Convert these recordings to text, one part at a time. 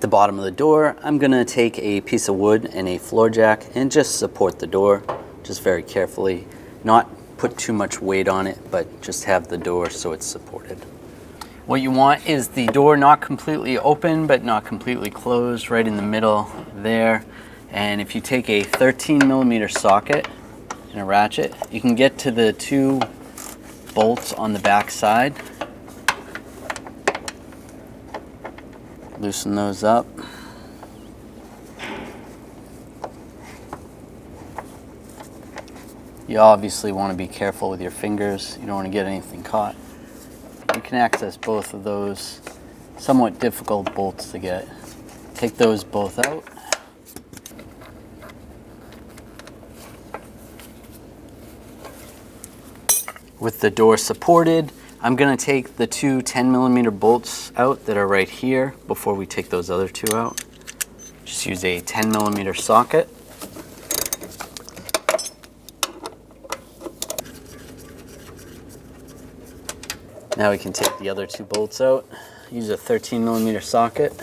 the bottom of the door, I'm gonna take a piece of wood and a floor jack and just support the door, just very carefully. Not put too much weight on it, but just have the door so it's supported. What you want is the door not completely open, but not completely closed, right in the middle there. And if you take a 13mm socket and a ratchet, you can get to the 2 bolts on the back side. Loosen those up. You obviously want to be careful with your fingers. You don't want to get anything caught. You can access both of those somewhat difficult bolts to get. Take those both out. With the door supported, I'm going to take the 2 10mm bolts out that are right here before we take those other 2 out. Just use a 10mm socket. Now we can take the other 2 bolts out. Use a 13mm socket.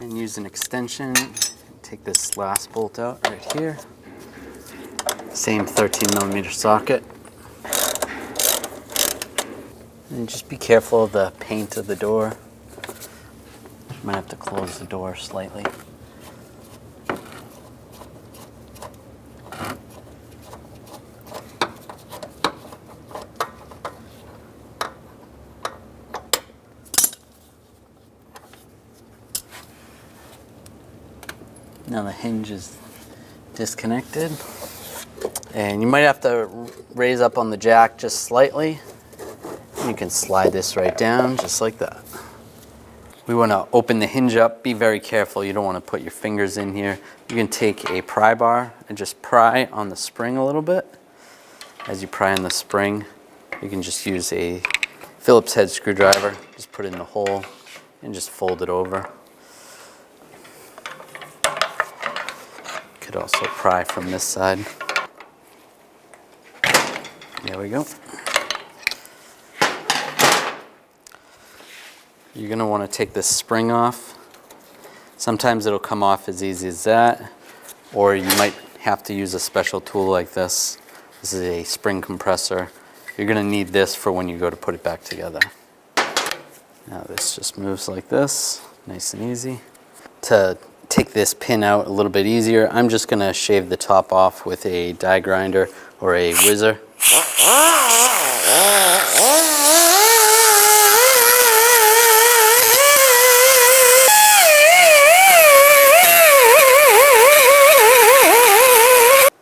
And use an extension. Take this last bolt out right here. Same 13mm socket. And just be careful of the paint of the door. You might have to close the door slightly. Now the hinge is disconnected. And you might have to raise up on the jack just slightly. You can slide this right down just like that. We want to open the hinge up. Be very careful. You don't want to put your fingers in here. You can take a pry bar and just pry on the spring a little bit. As you pry on the spring, you can just use a Phillips head screwdriver. Just put it in the hole and just fold it over. Could also pry from this side. There we go. You're going to want to take this spring off. Sometimes it'll come off as easy as that, or you might have to use a special tool like this. This is a spring compressor. You're going to need this for when you go to put it back together. Now this just moves like this, nice and easy. To take this pin out a little bit easier, I'm just going to shave the top off with a die grinder or a whizzer.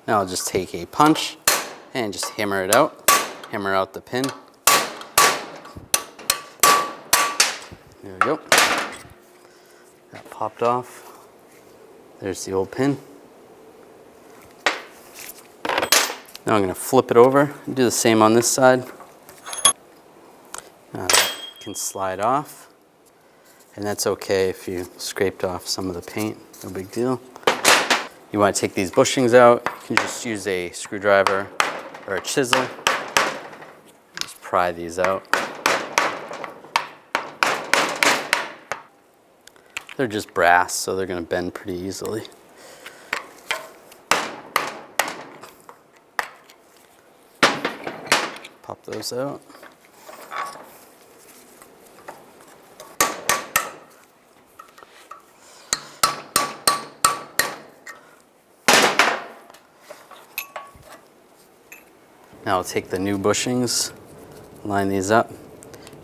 Now I'll just take a punch and just hammer it out. Hammer out the pin. There we go. That popped off. There's the old pin. Now I'm going to flip it over and do the same on this side. Now that can slide off. And that's okay if you scraped off some of the paint, no big deal. You want to take these bushings out, you can just use a screwdriver or a chisel. Just pry these out. They're just brass, so they're going to bend pretty easily. Pop those out. Now I'll take the new bushings, line these up.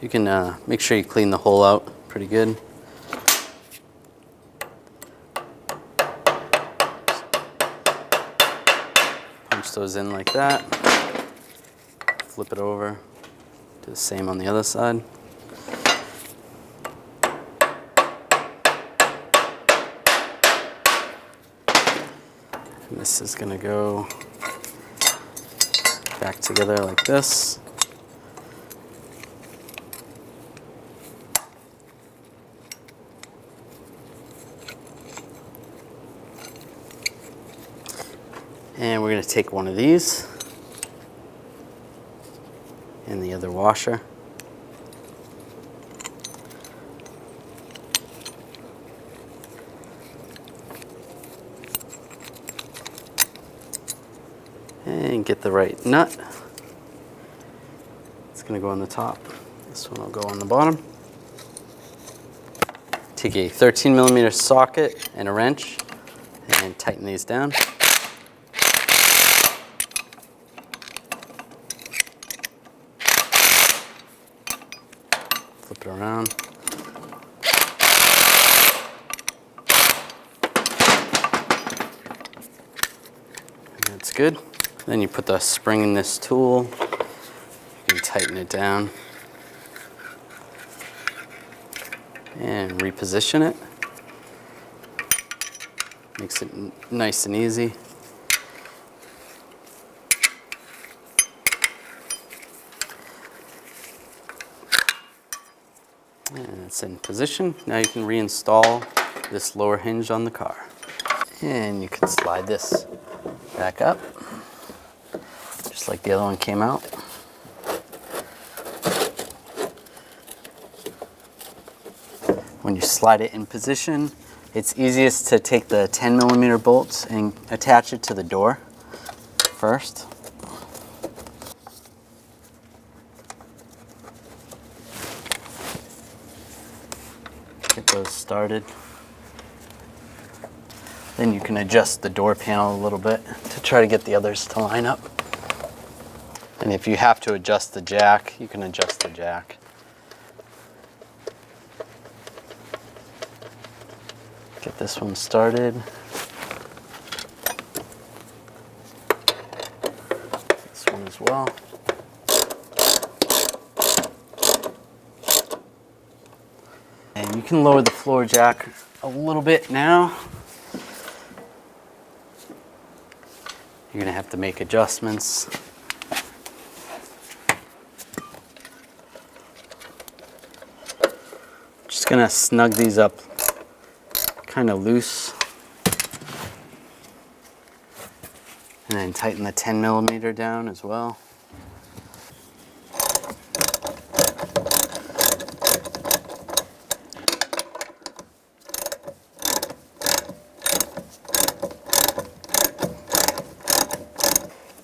You can make sure you clean the hole out pretty good. Punch those in like that. Flip it over. Do the same on the other side. And this is going to go back together like this. And we're going to take one of these and the other washer. And get the right nut. It's going to go on the top. This one will go on the bottom. Take a 13mm socket and a wrench and tighten these down. Flip it around. And that's good. Then you put the spring in this tool. You can tighten it down and reposition it. Makes it nice and easy. And it's in position. Now you can reinstall this lower hinge on the car. And you can slide this back up, just like the other one came out. When you slide it in position, it's easiest to take the 10mm bolts and attach it to the door first. Get those started. Then you can adjust the door panel a little bit to try to get the others to line up. And if you have to adjust the jack, you can adjust the jack. Get this one started. This one as well. And you can lower the floor jack a little bit now. You're going to have to make adjustments. Just going to snug these up kind of loose. And then tighten the 10mm down as well.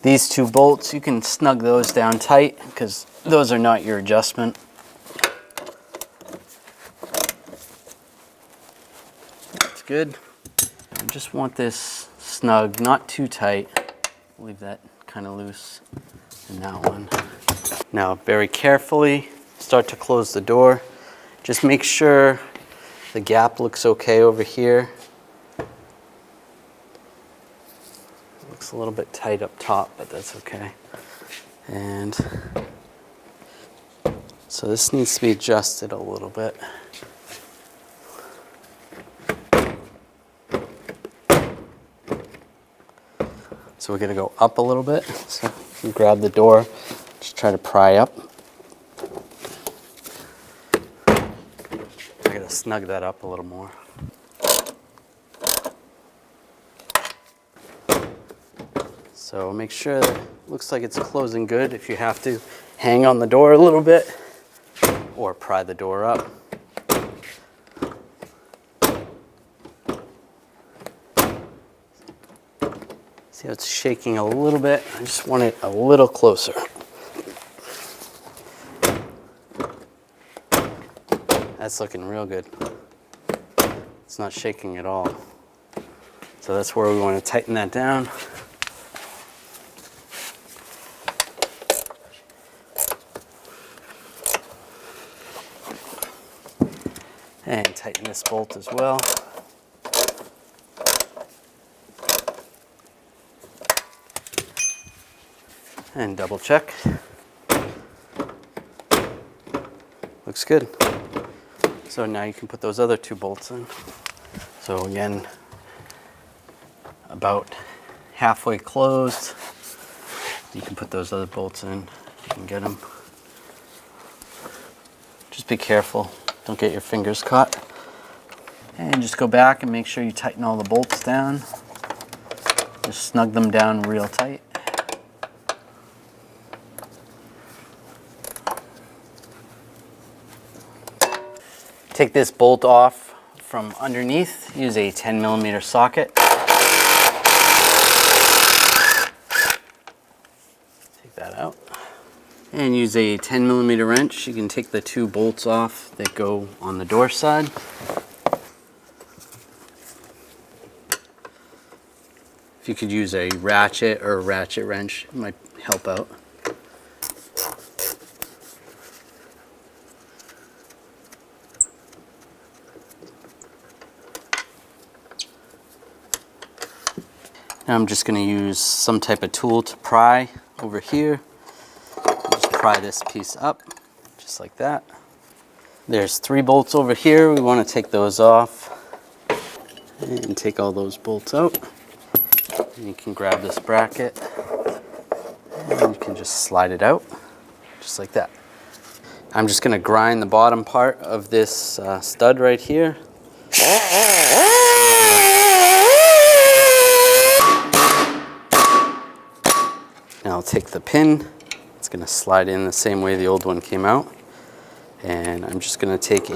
These two bolts, you can snug those down tight because those are not your adjustment. That's good. I just want this snug, not too tight. Leave that kind of loose in that one. Now, very carefully, start to close the door. Just make sure the gap looks okay over here. Looks a little bit tight up top, but that's okay. And so this needs to be adjusted a little bit. So we're gonna go up a little bit. So you grab the door, just try to pry up. I gotta snug that up a little more. So make sure that it looks like it's closing good. If you have to, hang on the door a little bit or pry the door up. See how it's shaking a little bit? I just want it a little closer. That's looking real good. It's not shaking at all. So that's where we want to tighten that down. And tighten this bolt as well. And double check. Looks good. So now you can put those other two bolts in. So again, about halfway closed. You can put those other bolts in. You can get them. Just be careful. Don't get your fingers caught. And just go back and make sure you tighten all the bolts down. Just snug them down real tight. take this bolt off from underneath, use a 10mm socket. Take that out. And use a 10mm wrench. You can take the 2 bolts off that go on the door side. If you could use a ratchet or a ratchet wrench, it might help out. Now I'm just going to use some type of tool to pry over here. Just pry this piece up, just like that. There's 3 bolts over here. We want to take those off and take all those bolts out. And you can grab this bracket and you can just slide it out, just like that. I'm just going to grind the bottom part of this stud right here. Now I'll take the pin. It's going to slide in the same way the old one came out. And I'm just going to take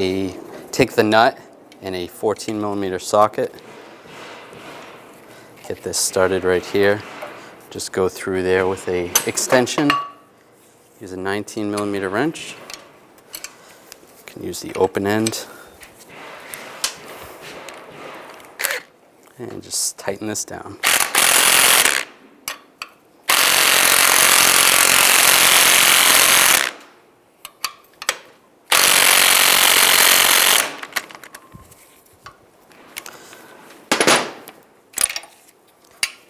the nut and a 14mm socket. Get this started right here. Just go through there with a extension. Use a 19mm wrench. You can use the open end. And just tighten this down.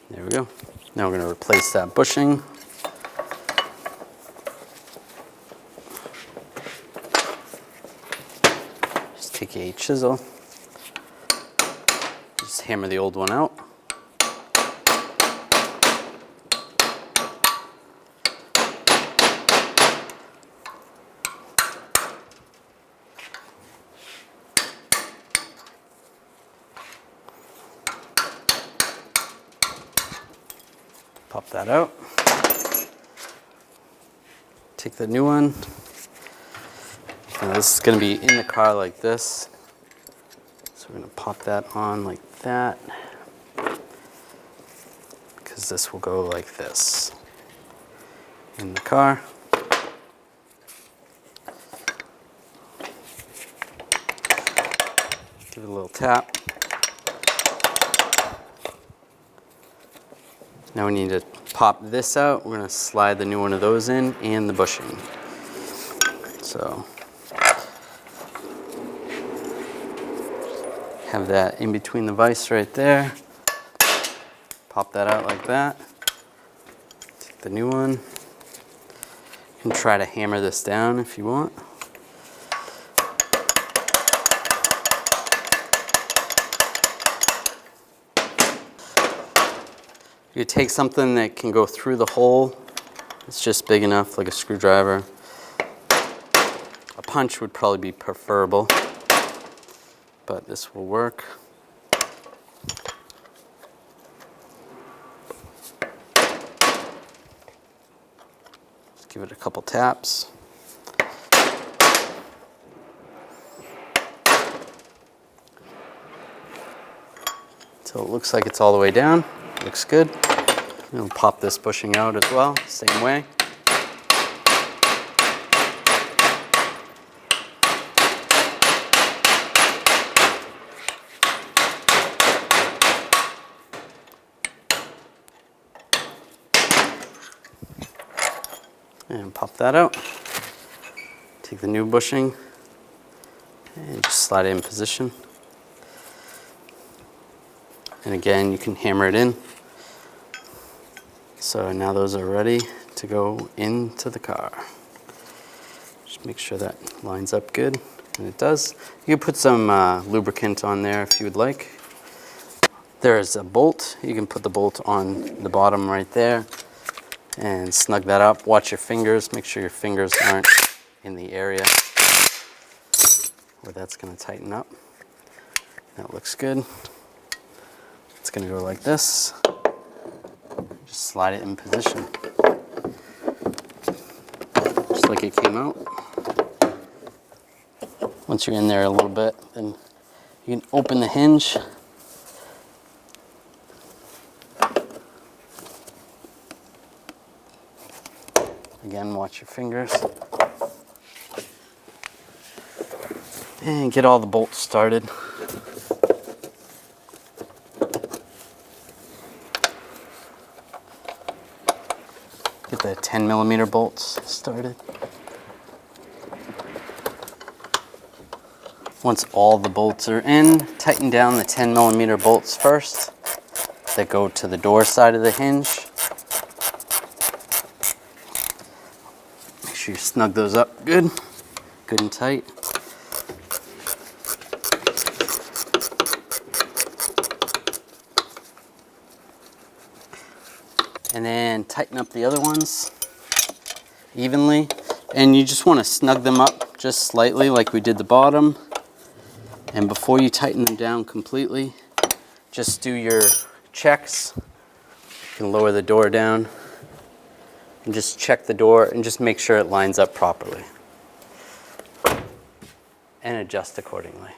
There we go. Now we're going to replace that bushing. Just take a chisel. Just hammer the old one out. Pop that out. Take the new one. Now this is going to be in the car like this. So we're going to pop that on like that. Because this will go like this in the car. Give it a little tap. Now we need to pop this out. We're going to slide the new one of those in and the bushing. So have that in between the vise right there. Pop that out like that. Take the new one. You can try to hammer this down if you want. You take something that can go through the hole. It's just big enough, like a screwdriver. A punch would probably be preferable, but this will work. Just give it a couple taps. Until it looks like it's all the way down. Looks good. We'll pop this bushing out as well, same way. And pop that out. Take the new bushing and just slide it in position. And again, you can hammer it in. So now those are ready to go into the car. Just make sure that lines up good, and it does. You can put some lubricant on there if you would like. There's a bolt. You can put the bolt on the bottom right there and snug that up. Watch your fingers. Make sure your fingers aren't in the area where that's going to tighten up. That looks good. It's going to go like this. Just slide it in position. Just like it came out. Once you're in there a little bit, then you can open the hinge. Again, watch your fingers. And get all the bolts started. Get the 10mm bolts started. Once all the bolts are in, tighten down the 10mm bolts first that go to the door side of the hinge. Make sure you snug those up good and tight. And then tighten up the other ones evenly. And you just want to snug them up just slightly like we did the bottom. And before you tighten them down completely, just do your checks. You can lower the door down and just check the door and just make sure it lines up properly. And adjust accordingly.